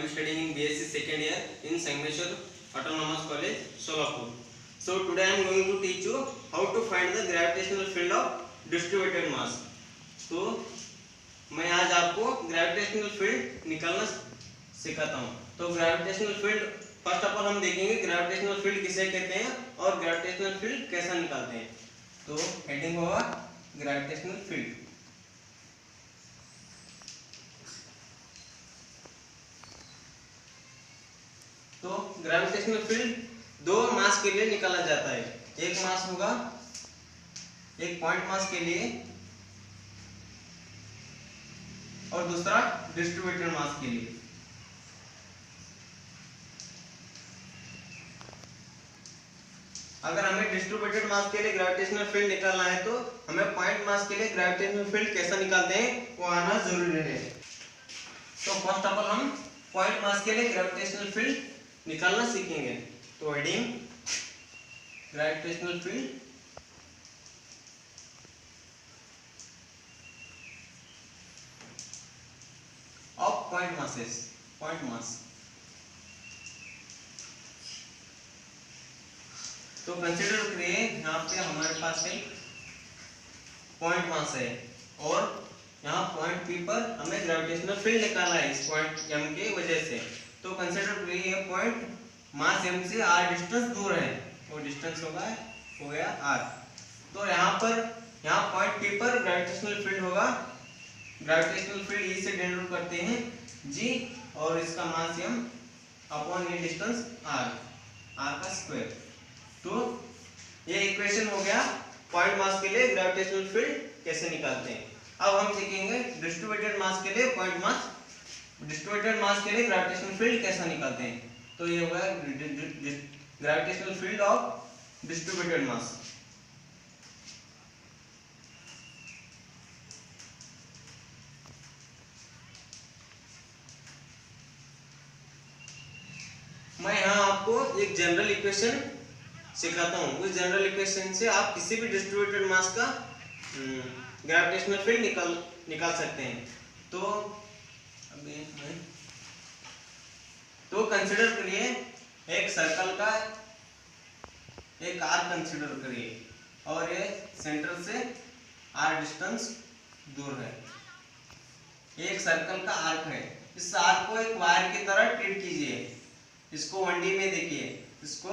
am studying in BSc second year in Sangameshwar Autonomous College, Solapur. So today I am going to teach you how to find the gravitational field of distributed mass. तो मैं आज आपको gravitational field निकालना सिखाता हूँ। तो gravitational field first of all हम देखेंगे ग्रेविटेशनल फील्ड किसे कहते हैं और ग्रेविटेशनल फील्ड कैसा निकालते हैं। तो हेडिंग होगा ग्रेविटेशनल फील्ड। तो ग्रेविटेशनल फील्ड दो मास के लिए निकाला जाता है। एक मास होगा एक पॉइंट मास के लिए और दूसरा डिस्ट्रीब्यूटेड मास के लिए। अगर हमें डिस्ट्रीब्यूटेड मास के लिए ग्रेविटेशनल फील्ड निकालना है तो हमें पॉइंट मास के लिए ग्रेविटेशनल फील्ड कैसा निकालते हैं वो आना जरूरी है। तो फर्स्ट ऑफ ऑल हम पॉइंट मास के लिए ग्रेविटेशनल फील्ड निकालना सीखेंगे। तो heading gravitational field of point masses, point mass. तो कंसीडर करिए यहाँ पे हमारे पास एक पॉइंट मास है और यहाँ पॉइंट पी पर हमें ग्रेविटेशनल फील्ड निकालना है इस पॉइंट एम के वजह से। तो कंसीडर करिए ये पॉइंट मास एम से आर डिस्टेंस दूर है, वो डिस्टेंस हो गया आर। तो यहाँ पॉइंट पी पर ग्रेविटेशनल फील्ड होगा, ग्रेविटेशनल फील्ड ई से डिनोट करते हैं जी और इसका मास m अपॉन ये डिस्टेंस r का स्क्वायर। तो ये इक्वेशन हो गया पॉइंट मास के लिए ग्रेविटेशनल फील्ड कैसे निकालते हैं। अब हम सीखेंगे डिस्ट्रीब्यूटेड मास के लिए पॉइंट मास, डिस्ट्रीब्यूटेड मास के लिए ग्रेविटेशनल फील्ड कैसा निकालते हैं। तो ये होगा ग्रेविटेशनल फील्ड ऑफ डिस्ट्रीब्यूटेड मास। मैं यहाँ आपको एक जनरल इक्वेशन सिखाता हूँ। उस जनरल इक्वेशन से आप किसी भी डिस्ट्रीब्यूटेड मास का ग्रेविटेशनल फील्ड निकाल सकते हैं। तो कंसीडर करिए एक सर्कल का एक आर्क कंसीडर करिए और ये सेंटर से आर डिस्टेंस दूर है। एक सर्कल का आर्क है, इस आर्क को एक वायर की तरह ट्रीट कीजिए। इसको 1D में देखिए, इसको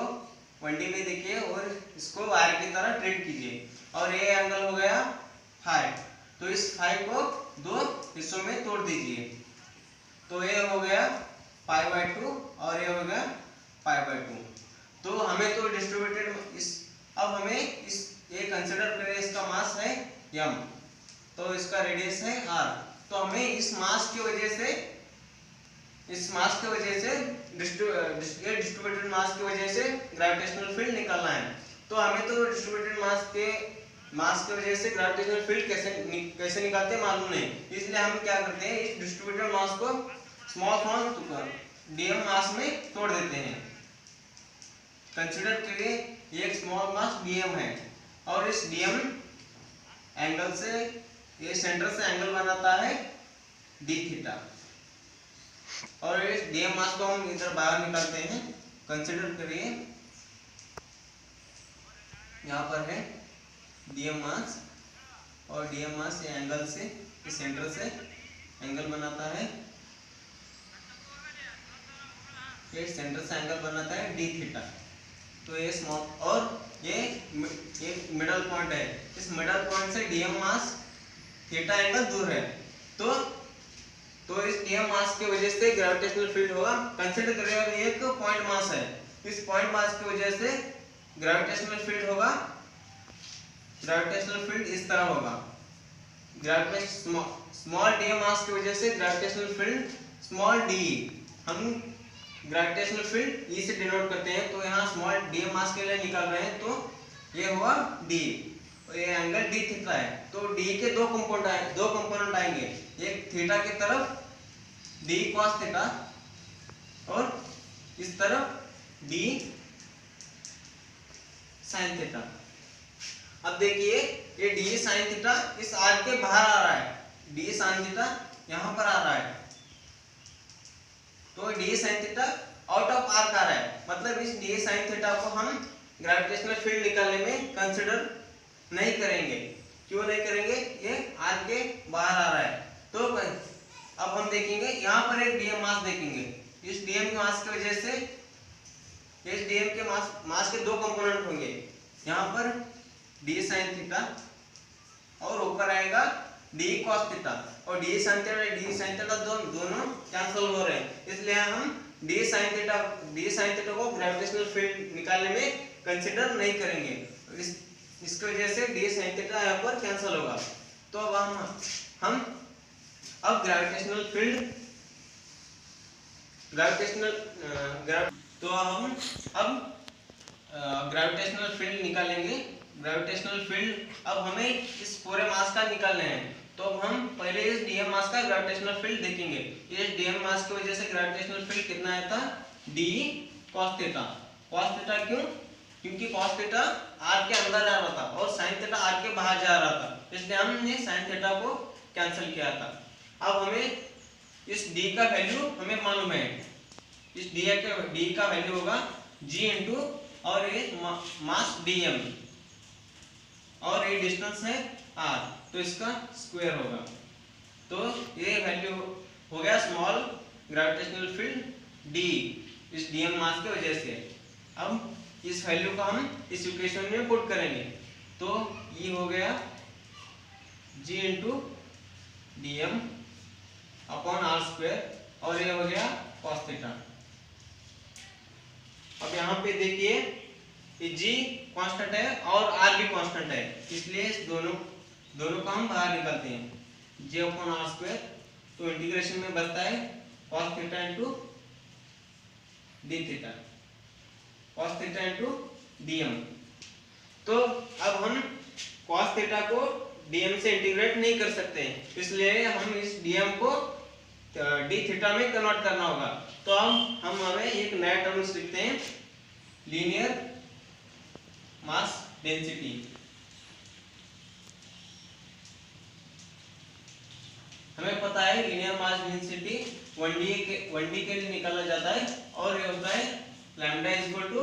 1D में देखिए और इसको वायर की तरह ट्रीट कीजिए और ये एंगल हो गया फाई। तो इस फाई को दो हिस्सों में तोड़ दीजिए। तो ये हो गया π/2 और ये हो गया π/2। तो हमें तो डिस्ट्रीब्यूटेड अब हमें ये कंसीडर करें इसका मास है m, तो इसका रेडियस है r। तो हमें इस मास की वजह से डिस्ट्रीब्यूटेड मास की वजह से ग्रेविटेशनल फील्ड निकालना है। तो हमें तो डिस्ट्रीब्यूटेड मास के वजह से ग्रेविटेशनल फील्ड कैसे निकालते हैं मालूम नहीं, इसलिए हम क्या करते हैं इस डिस्ट्रीब्यूटेड मास को स्मॉल डीएम मास में तोड़ देते हैं। कंसीडर करिए एक स्मॉल मास डीएम है और इस डीएम एंगल से ये सेंटर से एंगल बनाता है डी थीटा और इस डीएम मास को हम इधर बाहर निकालते हैं। कंसीडर करिए यहाँ पर है डीएम मास और डीएम मास ये एंगल से इस सेंटर से एंगल बनाता है, ये सेंटर से एंगल बनाता है डी थीटा। तो ये स्मॉल और ये मिडल पॉइंट है, इस मिडल पॉइंट से डीएम मास थीटा एंगल दूर है। तो इस डीएम मास की वजह से ग्रेविटेशनल फील्ड होगा। कंसीडर करिए एक पॉइंट मास है, इस पॉइंट मास की वजह से ग्रेविटेशनल फील्ड होगा, ग्रेविटेशनल फील्ड इस तरह होगा। स्मॉल डीएम मास की वजह से ग्रेविटेशनल फील्ड स्मॉल डी, हम ग्रेविटेशनल फील्ड ई से डिनोट करते हैं। तो यहाँ स्मॉल डीएम मास के लिए निकाल रहे हैं तो ये हुआ डी और ये एंगल डी थीटा है। तो डी के दो कंपोनेंट आएंगे, एक थीटा की तरफ डी कॉस थीटा और इस तरफ डी साइन थीटा। अब देखिए ये डी साइन थीटा इस आर्क के बाहर आ रहा है, डी साइन थीटा यहाँ पर आ रहा है। तो D sine theta out of arc आ रहा है, मतलब इस डी साइन थीटा को हम ग्रेविटेशनल फील्ड निकालने में कंसिडर नहीं करेंगे। क्यों नहीं करेंगे? ये आर्क के बाहर आ रहा है। तो अब हम देखेंगे यहाँ पर एक डीएम मास देखेंगे। इस डीएम के मास की वजह से इस डीएम के मास के दो कंपोनेंट होंगे, यहाँ पर डी साइन थीटा और ऊपर आएगा डी कॉस थीटा, और डी साइन थीटा दोनों कैंसिल हो रहे हैं, इसलिए हम डी साइन थीटा को ग्रेविटेशनल फील्ड निकालने में कंसिडर नहीं करेंगे। इसकी वजह से डी साइन थीटा यहाँ पर कैंसिल होगा। तो अब हम अब ग्रेविटेशनल फील्ड निकालेंगे। ग्रेविटेशनल फील्ड अब हमें इस पूरे मास का निकालना है, तो अब हम पहले इस डीएम मास का ग्रेविटेशनल फील्ड देखेंगे। इस डीएम मास की वजह से ग्रेविटेशनल फील्ड कितना आया था? D cos theta. Cos theta क्यों? क्योंकि कॉस थीटा आर के अंदर जा रहा था और साइन थीटा आर के बाहर जा रहा था, इसलिए हमने साइन थीटा को कैंसिल किया था। अब हमें इस डी का वैल्यू हमें मालूम है, इस डी का वैल्यू होगा जी इंटू और ये मास डीएम और ये डिस्टेंस है आर, तो इसका स्क्वायर होगा। तो ये वैल्यू हो गया स्मॉल ग्रेविटेशनल फील्ड डी इस डीएम मास की वजह से। अब इस वैल्यू को हम इस इक्वेशन में पुट करेंगे, तो ये हो गया G into DM upon R square और ये हो गया कॉस थीटा। अब यहाँ पे देखिए ये जी कांस्टेंट है और आर भी कांस्टेंट है, इसलिए इस दोनों को हम बाहर निकालते हैं। जे अपॉन आर स्क्वायर, तो इंटीग्रेशन में बनता है cos theta into D theta, cos theta into DM. तो अब हम कॉस थीटा को डीएम से इंटीग्रेट नहीं कर सकते, इसलिए हम इस डीएम को डी थीटा में कन्वर्ट करना होगा। तो हम हमें एक नया टर्म्स लिखते हैं, लीनियर मास डेंसिटी। हमें पता है लीनियर मास डेंसिटी 1D के लिए निकाला जाता है और ये होता है lambda is equal to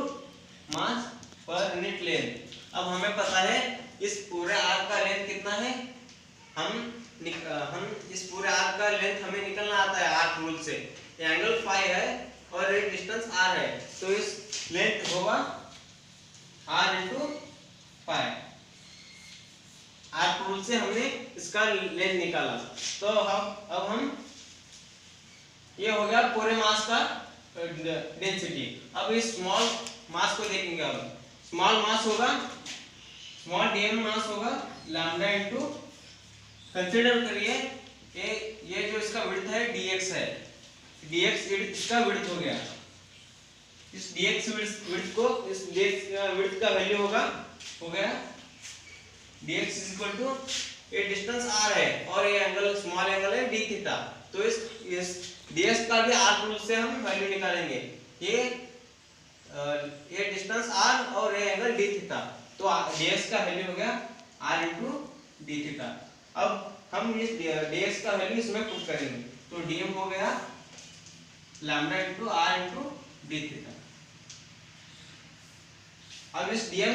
mass per unit length. अब हमें पता है इस पूरे आर्क का लेंथ कितना है, हम इस पूरे आर्क का लेंथ हमें निकलना आता है आर्क रूल से। ये एंगल फाई है और ये डिस्टेंस आर है, तो इस लेंथ होगा R into phi. Arc rule से हमने इसका लेंथ निकाला। तो अब हम ये हो गया पूरे मास का डेंसिटी। अब इस स्मॉल मास को देखेंगे। अब स्मॉल मास होगा, स्मॉल डीएम मास होगा लैम्डा इंटू, कंसीडर करिए ये जो इसका विड्थ है dx है, dx इसका विड्थ हो गया। इस dx विड्थ को इस dx विड्थ का वैल्यू हो गया dx इज इक्वल टू ये डिस्टेंस r है और ये एंगल स्मॉल एंगल है d थीटा। तो इस dx का भी r रूल से हम वैल्यू निकालेंगे। ये डिस्टेंस r और ये एंगल d थीटा, तो dx का वैल्यू हो गया r इंटू d थीटा। अब हम इस dx का वैल्यू इसमें पुट करेंगे, तो dm हो गया lambda into r into d theta. अब इस dm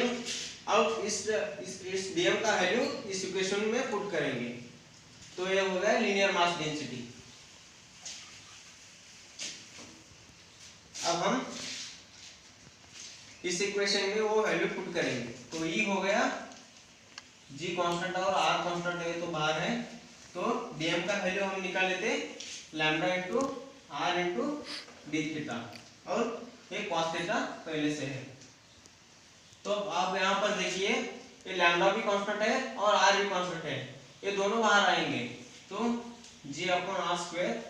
का वैल्यू इस इक्वेशन में पुट करेंगे, तो ये हो गया लीनियर मास डेंसिटी। अब हम इस इक्वेशन में वो वैल्यू पुट करेंगे, तो ये हो गया g कांस्टेंट और r कांस्टेंट है तो बाहर है, तो dm का वैल्यू हम निकाल लेते lambda into r into d theta और ये cos थीटा पहले से है। तो आप यहाँ पर देखिए ये लैम्डा भी कांस्टेंट है और r भी कांस्टेंट है, ये दोनों बाहर आएंगे, तो g अपॉन r स्क्वायर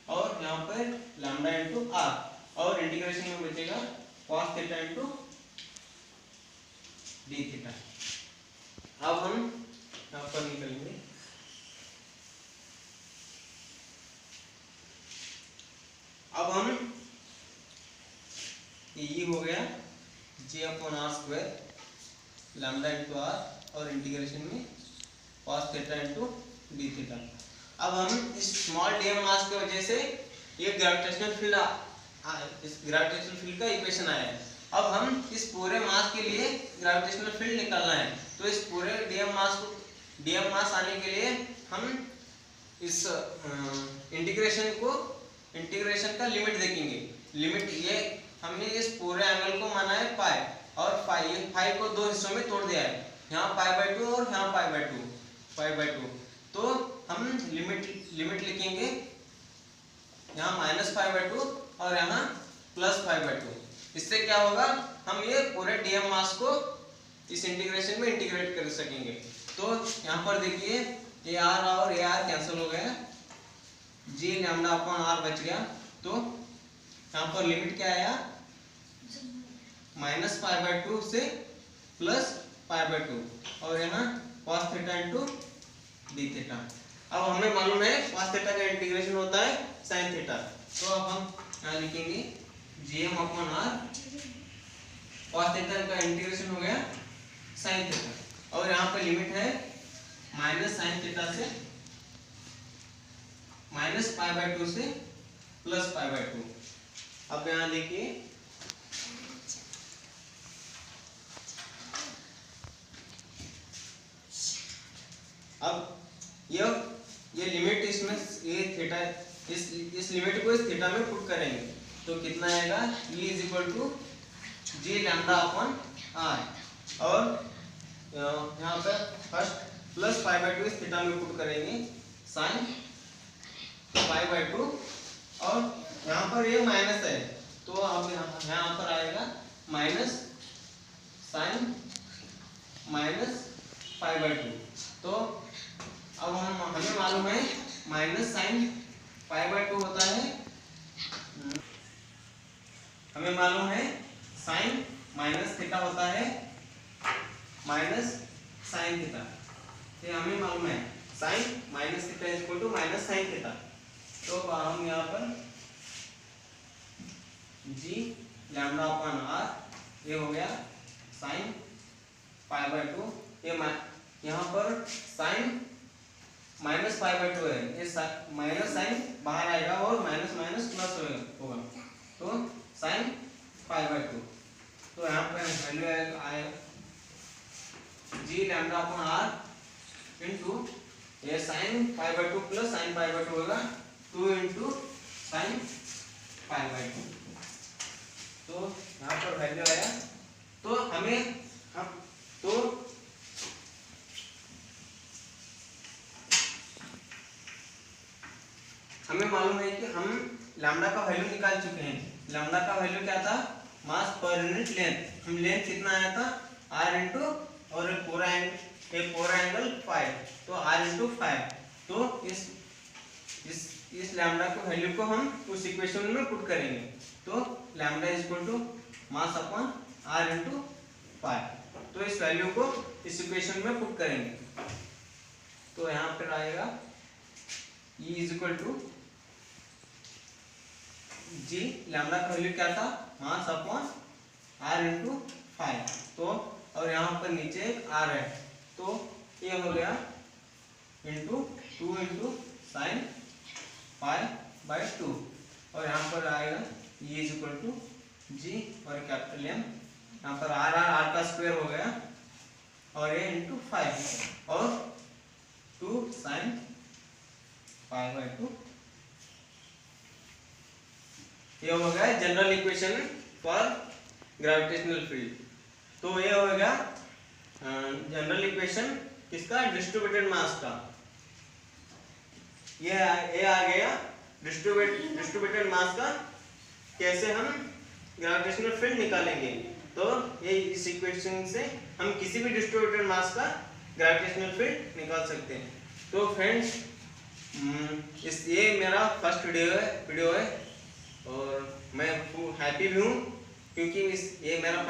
और यहाँ पर लैम्डा इंटू r और इंटीग्रेशन में बचेगा cos theta into d theta. अब हम यहाँ पर निकलेंगे। अब हम ये हो गया g upon r square lambda into r और इंटीग्रेशन में cos theta into d theta. अब हम इस स्मॉल डीएम मास की वजह से ये ग्रेविटेशनल फील्ड इस ग्रेविटेशनल फील्ड का इक्वेशन आया है। अब हम इस पूरे मास के लिए ग्रेविटेशनल फील्ड निकालना है, तो इस पूरे डीएम मास आने के लिए हम इस इंटीग्रेशन का लिमिट देखेंगे। लिमिट ये हमने इस पूरे एंगल को माना है पाई, और पाई को दो हिस्सों में तोड़ दिया है, यहाँ पाई/2 और यहाँ पाई/2। तो हम लिमिट लिखेंगे, यहाँ -पाई/2 और यहाँ +पाई/2। इससे क्या होगा, हम ये पूरे डीएम मास को इस इंटीग्रेशन में इंटीग्रेट कर सकेंगे। तो यहाँ पर देखिए ये आर और ये आर कैंसिल हो गया, जी λ/r बच गया। तो यहाँ पर लिमिट क्या आया, -पाई/2 से +पाई/2, और यहाँ cos theta into D theta. अब हमें मालूम है cos थीटा का इंटीग्रेशन होता है sin थीटा, तो अब हम यहाँ लिखेंगे gm/r, cos थीटा का इंटीग्रेशन हो गया sin थीटा, और यहाँ पे लिमिट है -sin थीटा से -पाई/2 से +पाई/2। अब यहाँ देखिए अब ये लिमिट इसमें ये थीटा इस लिमिट को इस थीटा में पुट करेंगे, तो कितना आएगा, E = g λ/r, और यहाँ पे फर्स्ट +पाई/2 इस थीटा में पुट करेंगे, sin पाई/2, और यहाँ पर ये माइनस है, तो अब यहाँ पर आएगा -sin पाई/2। तो अब हमें मालूम है -sin पाई/2 होता है, हमें मालूम है sin थीटा होता है sin थीटा, ये हमें मालूम है sin थीटा = -sin थीटा। तो हम यहाँ पर g λ/r ये हो गया sin पाई/2, ये यहाँ पर sin -पाई/2 है, ये -sin बाहर आएगा और माइनस प्लस होगा, तो sin पाई/2। तो यहाँ पर वैल्यू आएगा g λ/r इंटू ये sin पाई/2 प्लस sin पाई/2 होगा 2 इंटू sin पाई/2। तो यहाँ पर वैल्यू आया, तो हमें मालूम है कि हम लैम्डा का वैल्यू निकाल चुके हैं। लैम्डा का वैल्यू क्या था, मास पर यूनिट लेंथ। हम लेंथ कितना आया था, r इंटू और पूरा एंगल 5, तो r इंटू 5। तो इस लैम्डा को वैल्यू को हम उस इक्वेशन में पुट करेंगे, तो lambda = mass upon r into 5। तो इस वैल्यू को इस इक्वेशन में पुट करेंगे, तो यहाँ पर आएगा E = जी लैम्डा का वैल्यू क्या था, मास अपॉन r इंटू 5। तो और यहाँ पर नीचे एक r है, तो ये हो गया इंटू 2 इंटू sin पाई/2, और यहाँ पर आएगा E = g और कैपिटल M, यहाँ पर r का स्क्वायर हो गया, और ये इंटू 5 और 2 sin पाई/2। ये हो गया general equation for gravitational field. तो ये हो गया जनरल इक्वेशन किसका, डिस्ट्रीब्यूटेड मास का। ये आ गया डिस्ट्रीब्यूटेड मास का, कैसे हम ग्रेविटेशनल फील्ड निकालेंगे। तो ये इस इक्वेशन से हम किसी भी डिस्ट्रीब्यूटेड मास का ग्रेविटेशनल फील्ड निकाल सकते हैं। तो फ्रेंड्स ये मेरा फर्स्ट वीडियो है, और मैं हैप्पी भी हूँ क्योंकि ये मेरा